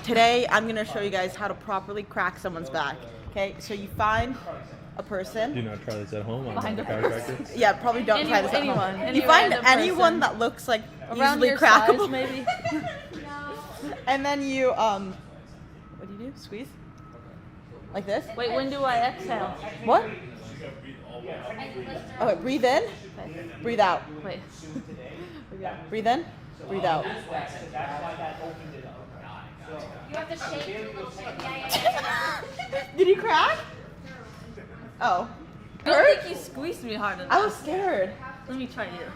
today I'm gonna show you guys how to properly crack someone's back. Okay, so you find a person. Do not try this at home on Behind the a chiropractor. Yeah, probably don't try this at anyone, home. any You find random anyone person. that looks like Around easily your crackable, size, maybe. and then you what do? Squeeze? Like this? Wait, when do I exhale? What? Okay, breathe in, breathe out. Wait. Breathe in, breathe out. You have to shake your little shit. Yeah. Did he crack? Oh. I don't think you squeezed me hard enough. I was scared. Let me try you.